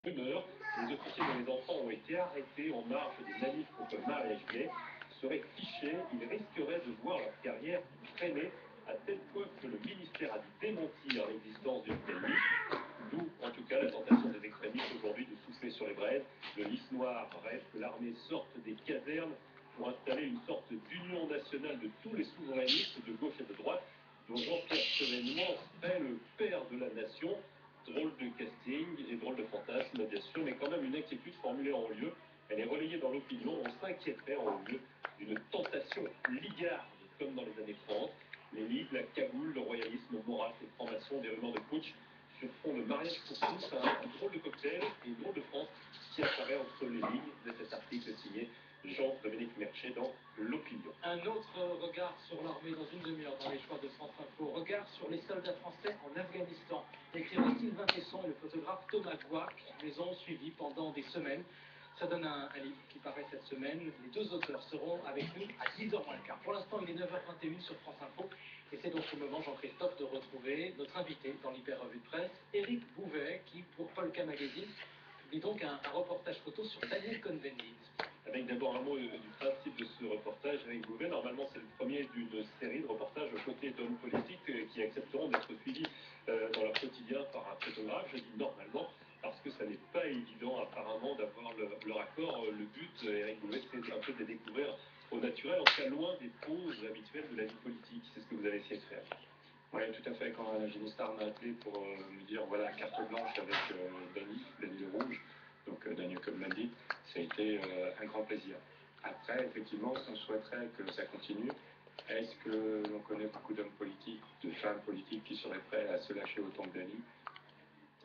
Rumeur, les officiers dont les enfants ont été arrêtés en marge des manifs contre le mariage gay seraient fichés, ils risqueraient de voir leur carrière freiner à tel point que le ministère a dû démentir l'existence d'une telle liste, d'où en tout cas la tentation des extrémistes aujourd'hui de souffler sur les braises. Le lys noir rêve que l'armée sorte des casernes pour installer une sorte d'union nationale de tous les souverainistes de gauche et de droite, dont Jean-Pierre Chevènement serait le père de la nation. Drôle de casting et drôle de fantasme, bien sûr, mais quand même une inquiétude formulée en haut lieu. Elle est relayée dans l'opinion. On s'inquiéterait en haut lieu d'une tentation ligarde, comme dans les années 30. Les ligues, la cagoule, le royalisme moral, les francs-maçons, des rumeurs de putsch sur fond de mariage pour tous, un drôle de cocktail et une drôle de France qui apparaît entre les lignes de cet article signé Jean-Dominique Merchet dans l'opinion. Un autre regard sur l'armée dans une demi-heure dans les choix de France Info. Regard sur les soldats français en Afghanistan. L'écrivain Sylvain Tesson et le photographe Thomas Gouac les ont suivis pendant des semaines. Ça donne un livre qui paraît cette semaine. Les deux auteurs seront avec nous à 10h moins le quart. Pour l'instant, il est 9h21 sur France Info. Et c'est donc le moment, Jean-Christophe, de retrouver notre invité dans l'hyper-revue de presse, Éric Bouvet, qui, pour Polka Magazine, publie donc un reportage photo sur Daniel Cohn-Bendit. Avec d'abord un mot du principe de ce reportage, Éric Bouvet. Normalement, c'est le premier d'une série de reportages aux côtés d'hommes politiques qui accepteront d'être suivis dans leur quotidien par un photographe. Je dis normalement parce que ça n'est pas évident apparemment d'avoir leur accord. Le but, Éric Bouvet, c'est un peu de les découvrir au naturel, en tout cas loin des poses habituelles de la vie politique. C'est ce que vous avez essayé de faire. Oui, tout à fait. Quand Jenny Star m'a appelé pour me dire voilà, carte blanche avec Dany le Rouge, donc Daniel Cohn-Bendit, ça a été un grand plaisir. Après, effectivement, on souhaiterait que ça continue. Est-ce que l'on connaît beaucoup d'hommes politiques, de femmes politiques qui seraient prêts à se lâcher autant que Dany?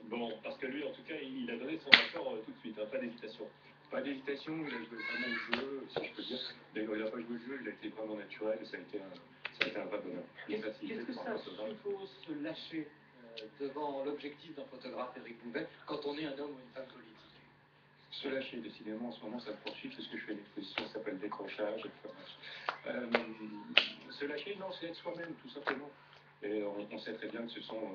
Bon, parce que lui, en tout cas, il a donné son accord tout de suite, pas d'hésitation. Pas d'hésitation, il a joué vraiment le jeu, si je peux dire. D'ailleurs, il n'a pas joué le jeu, il a été vraiment naturel, ça a été un vrai bonheur. Qu'est-ce que ça suppose se lâcher devant l'objectif d'un photographe, Éric Bouvet, quand on est un homme ou une femme politique? Se lâcher, décidément, en ce moment, ça me poursuit, c'est ce que je fais, l'exposition s'appelle Décrochage. Se lâcher, non, c'est être soi-même, tout simplement. Et on sait très bien que ce sont,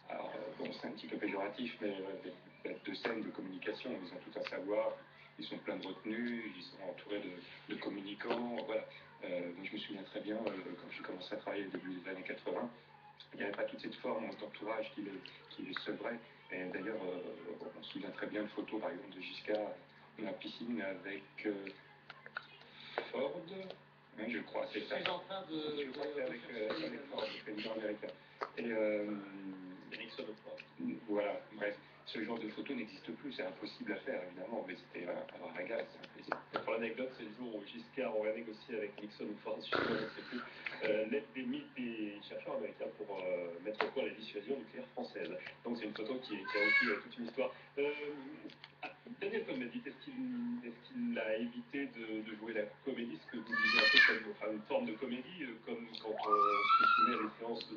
alors, bon, c'est un petit peu péjoratif, mais des bêtes de scène, de communication, ils ont tout à savoir, ils sont pleins de retenue, ils sont entourés de communicants, voilà. Donc je me souviens très bien, quand j'ai commencé à travailler au début des années 80, il n'y avait pas toute cette forme d'entourage qui les sevrait. Et d'ailleurs, on se souvient très bien de photos, par exemple, de Giscard dans la piscine avec Ford, hein, je crois, c'est ça. Je suis en train de... Je crois que c'est avec Ford, le président américain. Et Nixon au Ford. voilà, bref. Ce genre de photo n'existe plus, c'est impossible à faire, évidemment, mais c'était un régal, c'est un plaisir. Pour l'anecdote, c'est le jour où Giscard aurait négocié avec Nixon ou Ford, je ne sais plus, l'aide des chercheurs américains pour mettre au point la dissuasion nucléaire française. Donc c'est une photo qui a aussi toute une histoire. Daniel Cohn-Bendit, est-ce qu'il a évité de jouer la comédie, ce que vous disiez un peu comme une forme de comédie, comme quand on se soumet à les séances